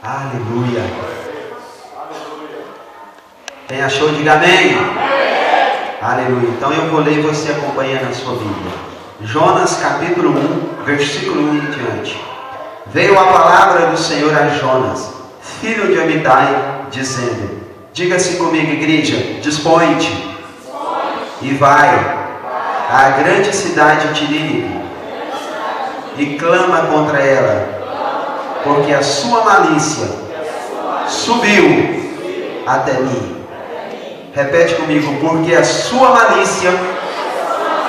Aleluia. Quem achou, diga amém. Aleluia. Então eu vou ler e você acompanha na sua Bíblia. Jonas capítulo 1, versículo 1 em diante. Veio a palavra do Senhor a Jonas, filho de Amitai, dizendo: diga-se comigo, igreja, dispõe-te e vai à grande cidade de Nínive e clama contra ela, porque a sua malícia subiu até mim. Repete comigo: porque a sua malícia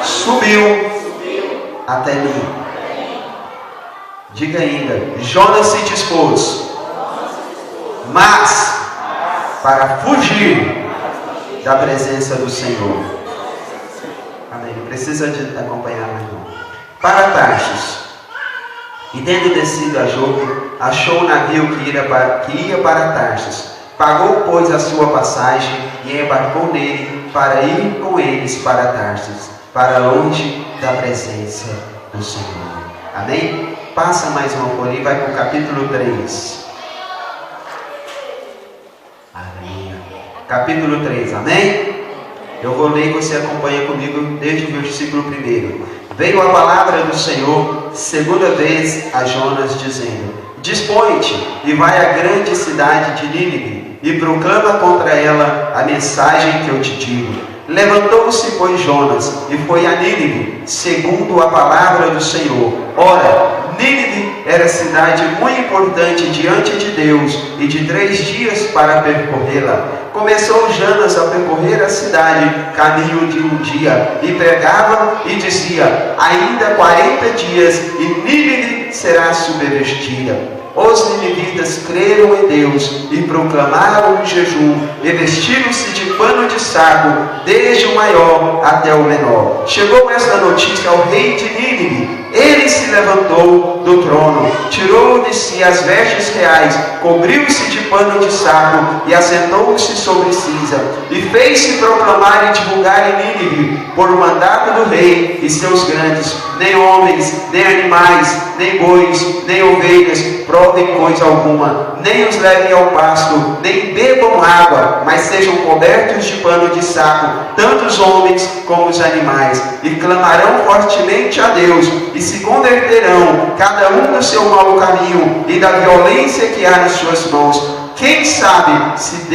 subiu até mim. Diga ainda: Jonas se dispôs, mas para fugir da presença do Senhor. Amém. Precisa de acompanhar, meu irmão. Para Tarsis, e tendo descido a Jope, achou o navio que ia para Tarsis. Pagou, pois, a sua passagem e embarcou nele para ir com eles para Tarsis, para longe da presença do Senhor. Amém? Passa mais uma folha e vai para o capítulo 3. Amém. Capítulo 3, amém? Eu vou ler e você acompanha comigo desde o versículo 1. Veio a palavra do Senhor segunda vez a Jonas, dizendo: dispõe-te e vai à grande cidade de Nínive e proclama contra ela a mensagem que eu te digo. Levantou-se, pois, Jonas e foi a Nínive, segundo a palavra do Senhor. Ora, Nínive era cidade muito importante diante de Deus, e de 3 dias para percorrê-la. Começou Jonas a percorrer a cidade, caminho de um dia, e pregava e dizia: ainda 40 dias e Nínive será subvertida. Os ninivitas creram em Deus e proclamaram um jejum, e vestiram-se de pano de saco, desde o maior até o menor. Chegou esta notícia ao rei de Nínive. Ele se levantou do trono, tirou de si as vestes reais, cobriu-se de pano de saco e assentou-se sobre cinza, e fez-se proclamar e divulgar em Nínive, por mandato do rei e seus grandes: nem homens, nem animais, nem bois, nem ovelhas provem coisa alguma, nem os levem ao pasto, nem bebam água, mas sejam cobertos de pano de saco, tanto os homens como os animais, e clamarão fortemente a Deus, e se converterão, cada um do seu mau caminho e da violência que há nas suas mãos. Quem sabe se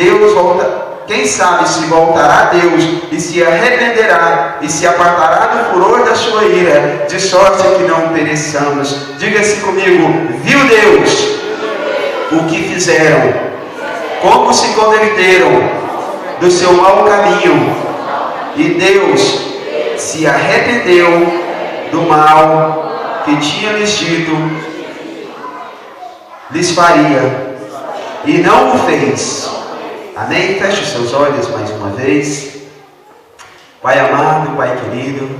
voltará a Deus e se arrependerá e se apartará do furor da sua ira, de sorte que não pereçamos. Diga-se comigo: viu Deus o que fizeram, como se converteram do seu mau caminho, e Deus se arrependeu do mal que tinha lhes dito lhes faria, e não o fez. Amém? Feche os seus olhos mais uma vez. Pai amado, Pai querido,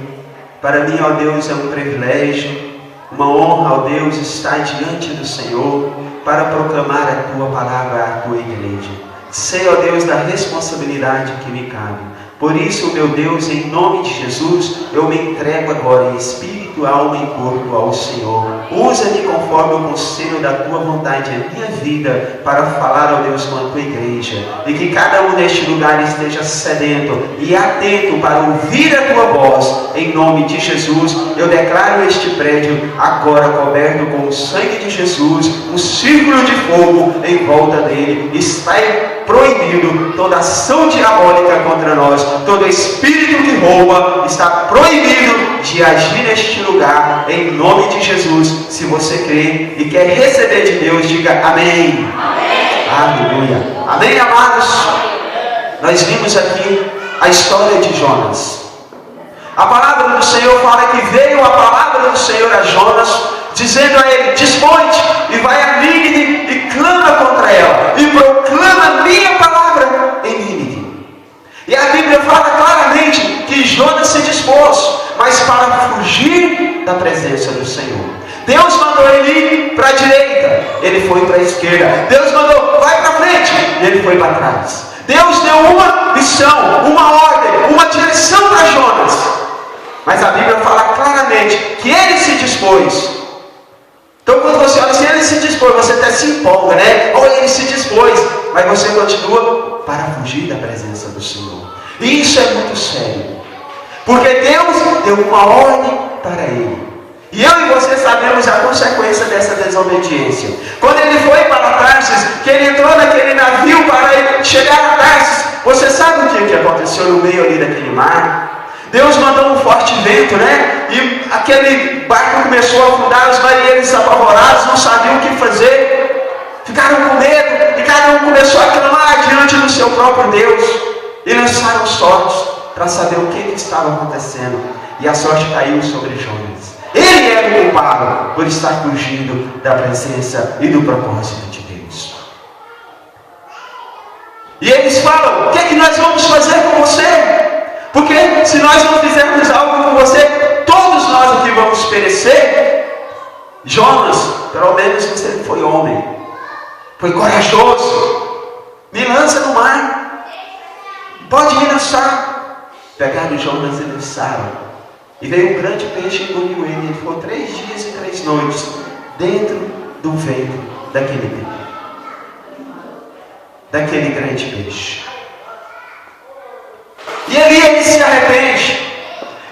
para mim, ó Deus, é um privilégio, uma honra, ó Deus, estar diante do Senhor para proclamar a Tua palavra à Tua igreja. Sei, ó Deus, da responsabilidade que me cabe. Por isso, meu Deus, em nome de Jesus, eu me entrego agora em espírito, alma e corpo ao Senhor. Usa-me conforme o conselho da Tua vontade, a minha vida, para falar, ó Deus, com a Tua igreja. E que cada um neste lugar esteja sedento e atento para ouvir a Tua voz. Em nome de Jesus, eu declaro este prédio agora coberto com o sangue de Jesus, um círculo de fogo em volta dele. Está proibido toda ação diabólica contra nós, todo espírito que rouba está proibido de agir neste lugar, em nome de Jesus. Se você crê e quer receber de Deus, diga amém. Amém. Aleluia. Amém, amados? Nós vimos aqui a história de Jonas. A palavra do Senhor fala que veio a palavra do Senhor a Jonas, dizendo a ele: dispõe-te e vai a Nínive e clama contra ela, e proclama a minha palavra em Nínive. E a Bíblia fala claramente que Jonas se dispôs, mas para fugir da presença do Senhor. Deus mandou ele ir para a direita, ele foi para a esquerda. Deus mandou: vai para frente, ele foi para trás. Deus deu uma missão, uma ordem, uma direção para Jonas, mas a Bíblia fala claramente que ele se dispôs. Então, quando você olha assim, ele se dispôs, você até se empolga, né? Olha, mas você continua para fugir da presença do Senhor. E isso é muito sério, porque Deus deu uma ordem para ele. E eu e você sabemos a consequência dessa desobediência. Quando ele foi para Tarsis, que ele entrou naquele navio para ele chegar a Tarsis, você sabe o que aconteceu no meio ali daquele mar? Deus mandou um forte vento, né? E aquele barco começou a afundar, os marinheiros apavorados, não sabiam o que fazer, ficaram com medo, e cada um começou a clamar diante do seu próprio Deus, e lançaram sortes para saber o que estava acontecendo, e a sorte caiu sobre Jonas. Ele era o culpado por estar fugindo da presença e do propósito de Deus. E eles falam: o que é que nós vamos fazer com você? Porque se nós não fizermos algo com você, todos nós aqui vamos perecer. Jonas, pelo menos você foi homem, foi corajoso, me lança no mar, pode me lançar. Pegaram Jonas e lançaram. E veio um grande peixe e engoliu ele. Ele ficou 3 dias e 3 noites dentro do ventre daquele grande peixe. E ali ele se arrepende.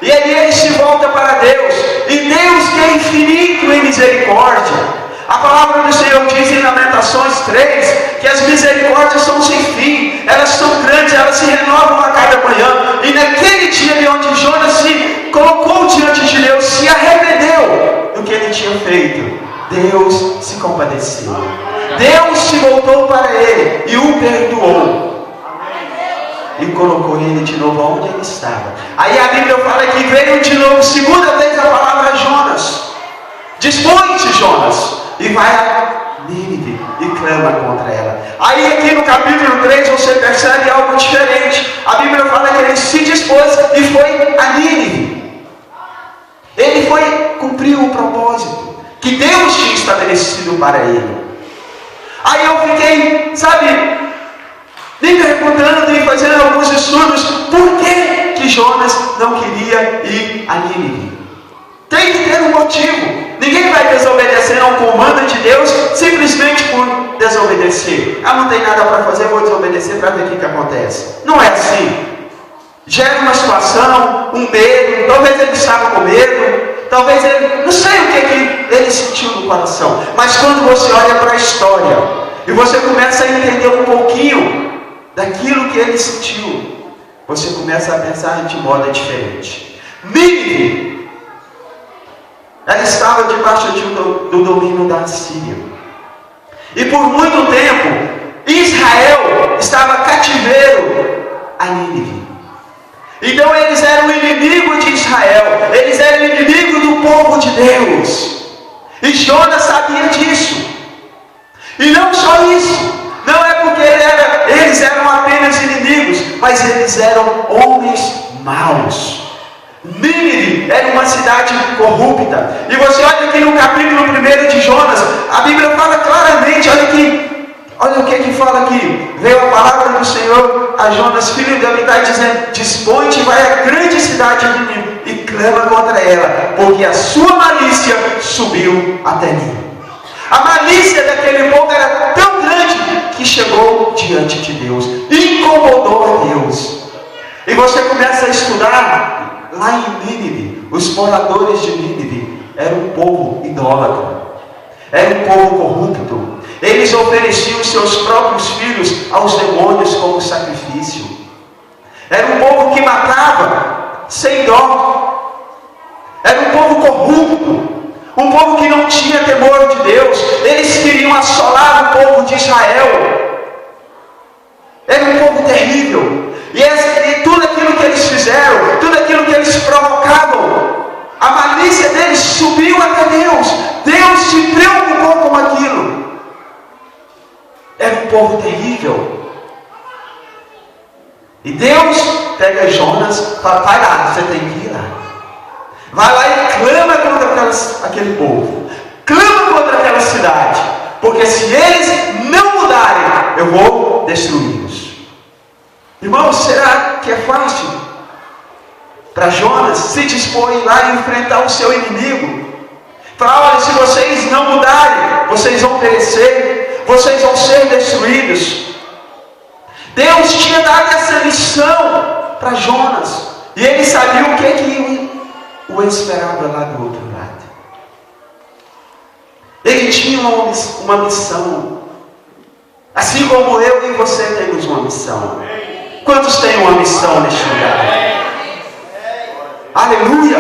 E ali ele se volta para Deus. E Deus, que é infinito em misericórdia. A palavra do Senhor diz em Lamentações 3 que as misericórdias são sem fim. Elas são grandes, elas se renovam a cada manhã. E naquele dia ali onde Jonas se colocou diante de Deus, se arrependeu do que ele tinha feito, Deus se compadeceu. Deus se voltou para ele e o perdoou. E colocou ele de novo onde ele estava. Aí a Bíblia fala que veio de novo, segunda vez a palavra a Jonas: dispõe-te, Jonas, e vai a Nínive e clama contra ela. Aí aqui no capítulo 3 você percebe algo diferente. A Bíblia fala que ele se dispôs e foi a Nínive. Ele foi cumprir o propósito que Deus tinha estabelecido para ele. Aí eu fiquei, me perguntando e fazendo alguns estudos, por que Jonas não queria ir a Nínive? Tem que ter um motivo. Ninguém vai desobedecer a um comando de Deus simplesmente por desobedecer. Não tem nada para fazer, vou desobedecer para ver o que acontece. Não é assim. Gera uma situação, um medo, talvez ele estava com medo, talvez ele, não sei o que ele sentiu no coração, mas quando você olha para a história, e você começa a entender um pouquinho daquilo que ele sentiu, você começa a pensar de modo diferente. Nínive, ela estava debaixo do domínio da Síria, e por muito tempo, Israel estava cativeiro a Nínive. Então eles eram inimigo de Israel, eles eram inimigo do povo de Deus, e Jonas sabia disso. E não só isso, não é porque eles eram apenas inimigos, mas eles eram homens maus. Nínive era uma cidade corrupta, e você olha aqui no capítulo 1 de Jonas, a Bíblia fala claramente, olha o que fala aqui. Veio a palavra do Senhor a Jonas, filho de Amitai, dizendo: dispõe-te e vai à grande cidade de Nínive e clama contra ela, porque a sua malícia subiu até mim. A malícia daquele povo era tão grande que chegou diante de Deus, incomodou a Deus. E você começa a estudar lá em Nínive. Os moradores de Nínive eram um povo idólatra, era um povo corrupto. Eles ofereciam seus próprios filhos aos demônios como sacrifício. Era um povo que matava sem dó. Era um povo corrupto, um povo que não tinha temor de Deus. Eles queriam assolar o povo de Israel. Era um povo terrível. E tudo aquilo que eles fizeram, tudo aquilo que eles provocavam, a malícia deles subiu até Deus. Deus se preocupou com aquilo. Era um povo terrível. E Deus pega Jonas e fala: vai lá, você tem que ir lá. Vai lá e clama contra aquele povo. Clama contra aquela cidade. Porque se eles não mudarem, eu vou destruí-los. Irmãos, será que é fácil para Jonas se dispor a ir lá e enfrentar o seu inimigo? Falar: olha, se vocês não mudarem, vocês vão perecer, vocês vão ser destruídos. Deus tinha dado essa missão para Jonas. E ele sabia o que o esperava lá do outro lado. Ele tinha uma missão. Assim como eu e você temos uma missão. Quantos têm uma missão neste lugar? Aleluia!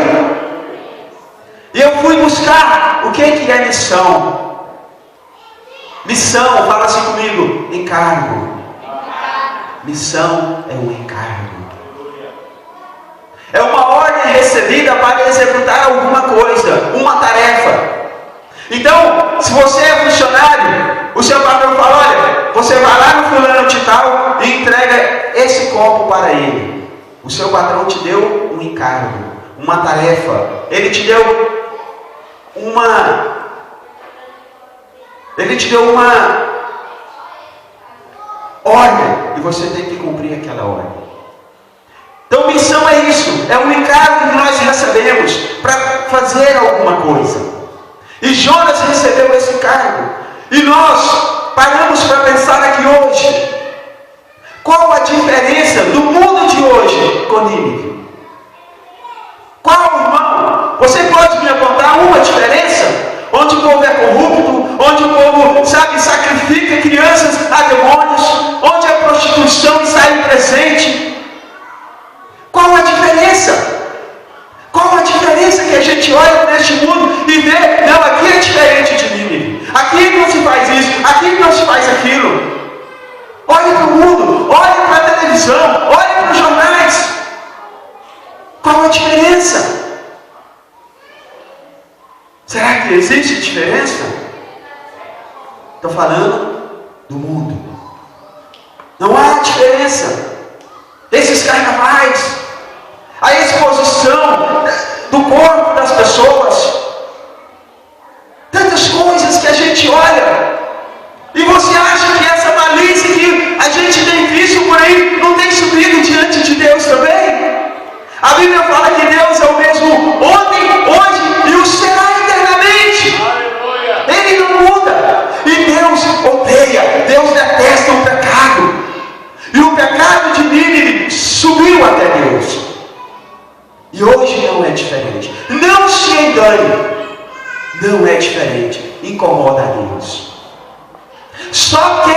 E eu fui buscar o que é missão. Missão, fala assim comigo, encargo. Missão é um encargo. É uma ordem recebida para executar alguma coisa, uma tarefa. Então, se você é funcionário, o seu patrão fala, olha, você vai lá no fulano de tal e entrega esse copo para ele. O seu patrão te deu um encargo, uma tarefa. Ele te deu uma ordem e você tem que cumprir aquela ordem. Então missão é isso, é um encargo que nós recebemos para fazer alguma coisa. E Jonas recebeu esse encargo. E nós paramos para pensar aqui hoje. Qual a diferença do mundo de hoje com Nínive? Qual, irmão? Você pode me apontar uma diferença? Onde o povo é corrupto, onde o povo, sacrifica crianças a demônios, onde a prostituição está presente. Qual a diferença? Qual a diferença que a gente olha neste mundo e vê, não, aqui é diferente de Nínive, aqui não se faz isso, aqui não se faz aquilo. Olhe para o mundo, olhe para a televisão, olhe para os jornais. Qual a diferença? Será que existe diferença? Estou falando do mundo. Não há diferença. Esses carnavais, a exposição do corpo das pessoas, tantas coisas que a gente olha, e você acha que essa malícia que a gente tem visto por aí não tem subido diante de Deus também? A Bíblia fala que Deus é o mesmo ontem, hoje e o será eternamente. Ele não muda. E Deus odeia, Deus detesta o pecado. E o pecado de Nínive subiu até Deus. E hoje não é diferente. Não se engane. Não é diferente. Incomoda a Deus. Só que,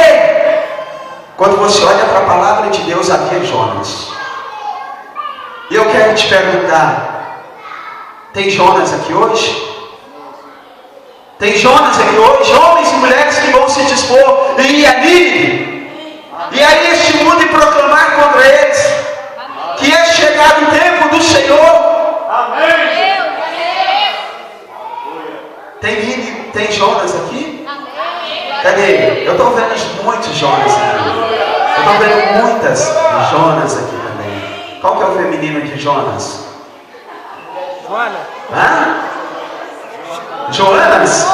quando você olha para a palavra de Deus, havia Jonas. E eu quero te perguntar, tem Jonas aqui hoje? Tem Jonas aqui hoje? Homens e mulheres que vão se dispor em ir a Nínive e a este mundo e proclamar contra eles que é chegado o tempo do Senhor. Amém. Tem Jonas aqui? Cadê? Eu estou vendo muitos Jonas aqui. Eu estou vendo muitas Jonas aqui também. Qual que é o feminino de Jonas? Joana. Hã? Joanas?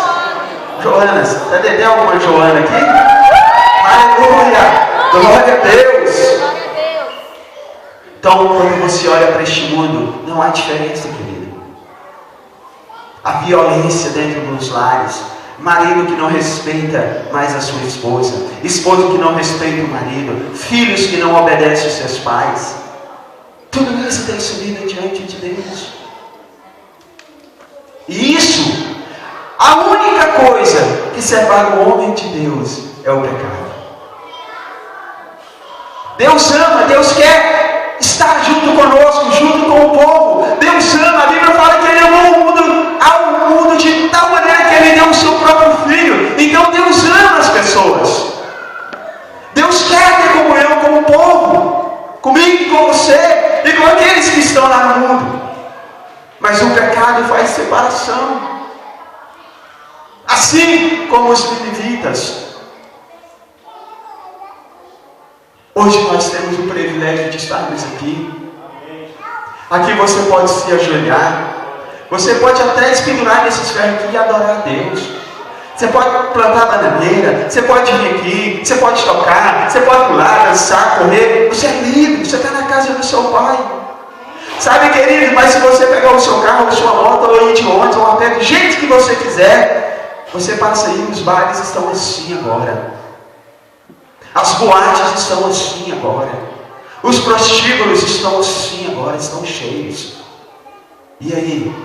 Joanas. Cadê? Tem alguma Joana aqui? Aleluia! Glória a Deus! Então, quando você olha para este mundo, não há diferença, querido. A violência dentro dos lares, marido que não respeita mais a sua esposa, esposa que não respeita o marido, filhos que não obedecem aos seus pais. Tudo isso tem subido diante de Deus. E isso, a única coisa que separa o homem de Deus é o pecado. Deus ama, Deus quer estar junto conosco, junto com o povo. Deus ama, a Bíblia fala que Ele amou ao mundo de tal maneira que Ele deu o seu próprio Filho. Então Deus ama as pessoas. Deus quer ter comunhão com o povo, comigo e com você, e com aqueles que estão lá no mundo. Mas o pecado faz separação. Assim como os ninivitas. Hoje nós temos o privilégio de estarmos aqui. Aqui você pode se ajoelhar. Você pode até espendurar nesses ferros aqui e adorar a Deus. Você pode plantar bananeira. Você pode vir aqui. Você pode tocar. Você pode pular, dançar, correr. Você é livre. Você está na casa do seu Pai. Sabe, querido, mas se você pegar o seu carro, a sua moto, ou ir de ônibus, ou a pé, do jeito que você quiser, você passa aí, os bares estão assim agora. As boates estão assim agora. Os prostíbulos estão assim agora, estão cheios. E aí?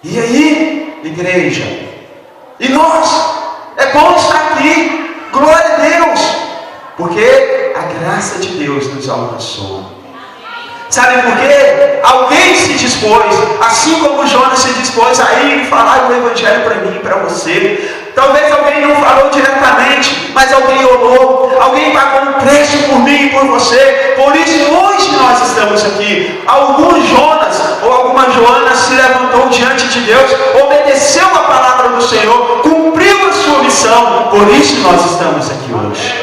E aí, igreja? E nós? É bom estar aqui. Glória a Deus. Porque a graça de Deus nos alcançou. Sabe por quê? Alguém se dispôs, assim como Jonas se dispôs a ir falar o Evangelho para mim e para você. Talvez alguém não falou diretamente, mas alguém orou, alguém pagou um preço por mim e por você. Por isso hoje nós estamos aqui. Algum Jonas ou alguma Joana se levantou diante de Deus, obedeceu a palavra do Senhor, cumpriu a sua missão. Por isso nós estamos aqui hoje.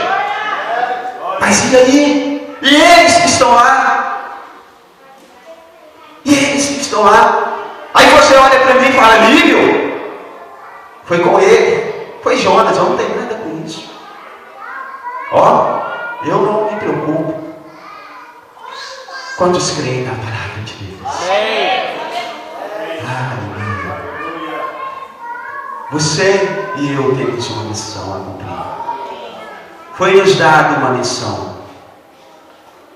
Mas e aí? E eles que estão lá? E eles que estão lá? Aí você olha para mim e fala: Lírio, foi com ele, foi Jonas, eu não tenho nada com isso. Ó, eu não me preocupo. Quantos creem na palavra de Deus? Aleluia. Você e eu temos uma missão a cumprir. Foi nos dado uma missão.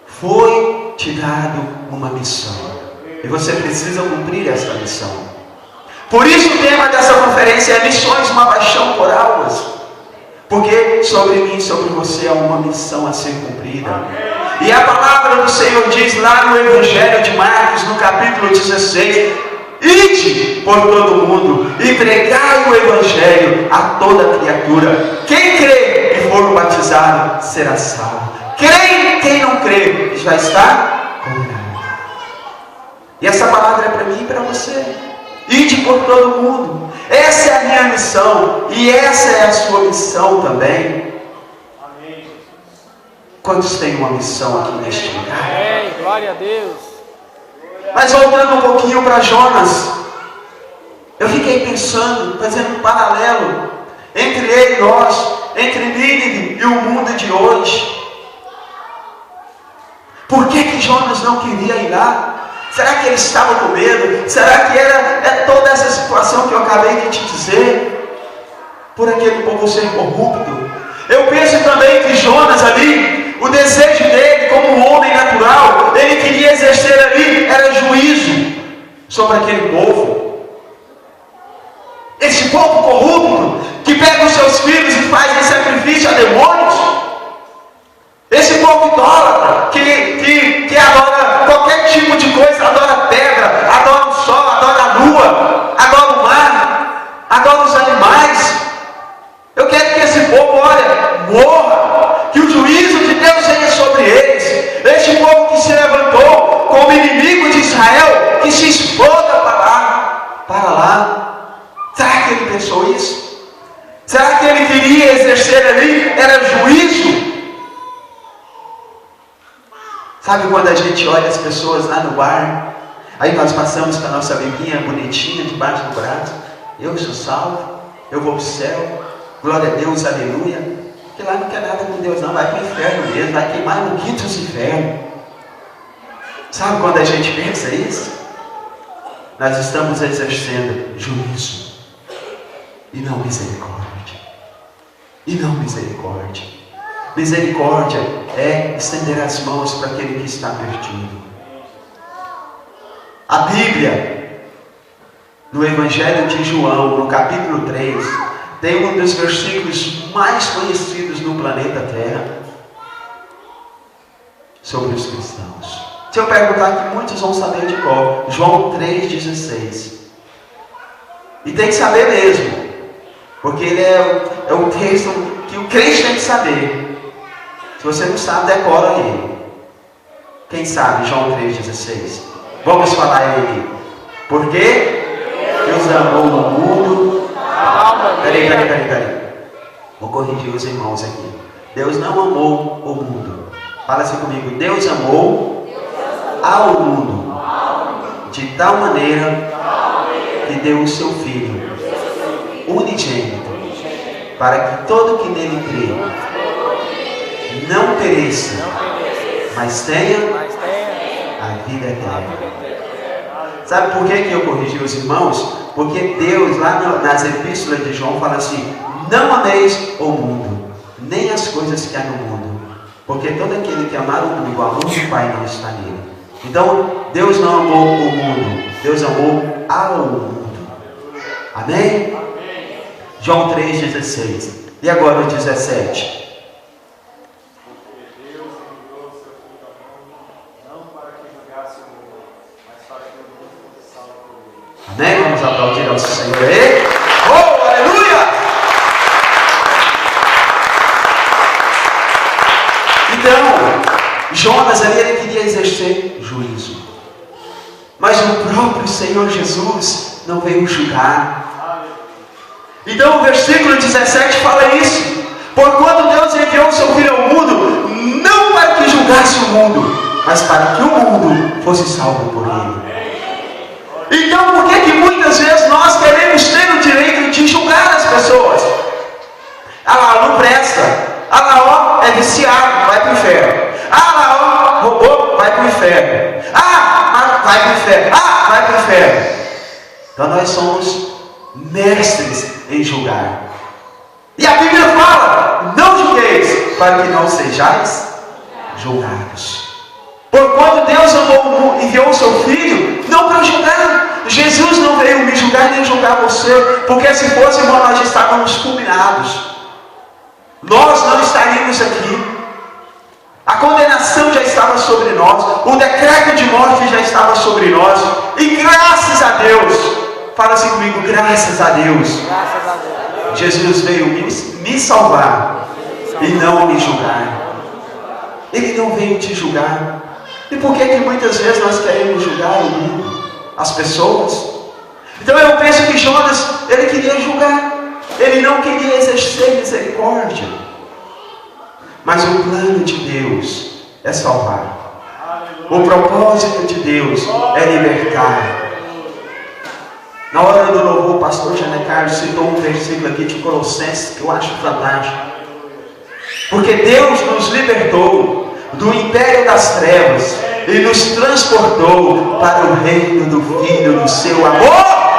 Foi te dado uma missão. E você precisa cumprir essa missão. Por isso o tema dessa conferência é Missões, uma paixão por almas. Porque sobre mim e sobre você há uma missão a ser cumprida. E a palavra do Senhor diz lá no Evangelho de Marcos, no capítulo 16: ide por todo o mundo e pregai o Evangelho a toda criatura. Quem crê e for batizado será salvo. Quem não crê já está condenado. E essa palavra é para mim e para você. Ide por todo o mundo. Essa é a minha missão. E essa é a sua missão também. Amém. Quantos têm uma missão aqui neste lugar? Amém. Glória a Deus. Mas voltando um pouquinho para Jonas, eu fiquei pensando, fazendo um paralelo entre ele e nós, entre Nínive e o mundo de hoje. Por que Jonas não queria ir lá? Será que ele estava com medo? Será que era toda essa situação que eu acabei de te dizer? Por aquele povo ser corrupto? Eu penso também que Jonas ali, o desejo dele como um homem natural, ele queria exercer ali, era juízo sobre aquele povo. Esse povo corrupto, que pega os seus filhos e faz em sacrifício a demônios. Esse povo idólatra, que adora qualquer tipo de coisa, adora pedra, adora o sol, adora a lua, adora o mar, adora os animais. Eu quero que esse povo, olha, morra, que o juízo de Deus venha sobre eles. Este povo que se levantou como inimigo de Israel, que se exploda para lá. Será que ele pensou isso? Será que ele queria exercer ali, era juízo? Sabe quando a gente olha as pessoas lá no bar, aí nós passamos com a nossa bebinha bonitinha debaixo do braço: eu sou salvo, eu vou para o céu, glória a Deus, aleluia. Porque lá não quer nada com Deus não, vai para o inferno mesmo, vai queimar no quinto dos infernos. Sabe quando a gente pensa isso? Nós estamos exercendo juízo e não misericórdia. E não misericórdia. Misericórdia é estender as mãos para aquele que está perdido. A Bíblia, no Evangelho de João, no capítulo 3, tem um dos versículos mais conhecidos no planeta Terra sobre os cristãos. Se eu perguntar aqui, muitos vão saber de cor. João 3,16. E tem que saber mesmo, porque ele é o texto que o crente tem que saber. Se você não sabe, decora ele. Quem sabe João 3,16? Vamos falar ele. Porque Deus amou o mundo. Peraí. Vou corrigir os irmãos aqui. Deus não amou o mundo. Fala assim comigo. Deus amou ao mundo de tal maneira que deu o seu Filho unigênito, para que todo que nele crê não pereça, mas tenha a vida eterna. Sabe por que eu corrigi os irmãos? Porque Deus, lá nas epístolas de João, fala assim: não ameis o mundo, nem as coisas que há no mundo. Porque todo aquele que amar o mundo, o amor do Pai não está nele. Então, Deus não amou o mundo, Deus amou ao mundo. Amém? João 3,16. E agora o 17. Amém? Vamos aplaudir ao Senhor aí. Oh, aleluia! Então, Jonas ali, ele queria exercer juízo. Mas o próprio Senhor Jesus não veio julgar. Então o versículo 17 fala isso. Porquanto Deus enviou o seu Filho ao mundo, não para que julgasse o mundo, mas para que o mundo fosse salvo por ele. Então por que muitas vezes nós queremos ter o direito de julgar as pessoas? Ah lá, não presta. Ah lá, ó, é viciado, vai para o inferno. Ah lá, ó, roubou, vai para o inferno. Ah, vai para o inferno. Ah, vai para o inferno. Então nós somos mestres em julgar. E a Bíblia fala, não julgueis, para que não sejais julgados. Porquanto Deus amou o mundo, enviou o seu Filho, não para julgar. Jesus não veio me julgar nem julgar você, porque se fosse, irmão, nós já estávamos culminados. Nós não estaríamos aqui. A condenação já estava sobre nós, o decreto de morte já estava sobre nós, e graças a Deus, fala assim comigo, graças a Deus, Jesus veio me salvar e não me julgar. Ele não veio te julgar. E por que muitas vezes nós queremos julgar o mundo, as pessoas? Então eu penso que Jonas, ele queria julgar, ele não queria exercer misericórdia. Mas o plano de Deus é salvar. O propósito de Deus é libertar. Na hora do louvor, o pastor Jané Carlos citou um versículo aqui de Colossenses que eu acho fantástico. Porque Deus nos libertou do império das trevas e nos transportou para o reino do Filho do seu amor.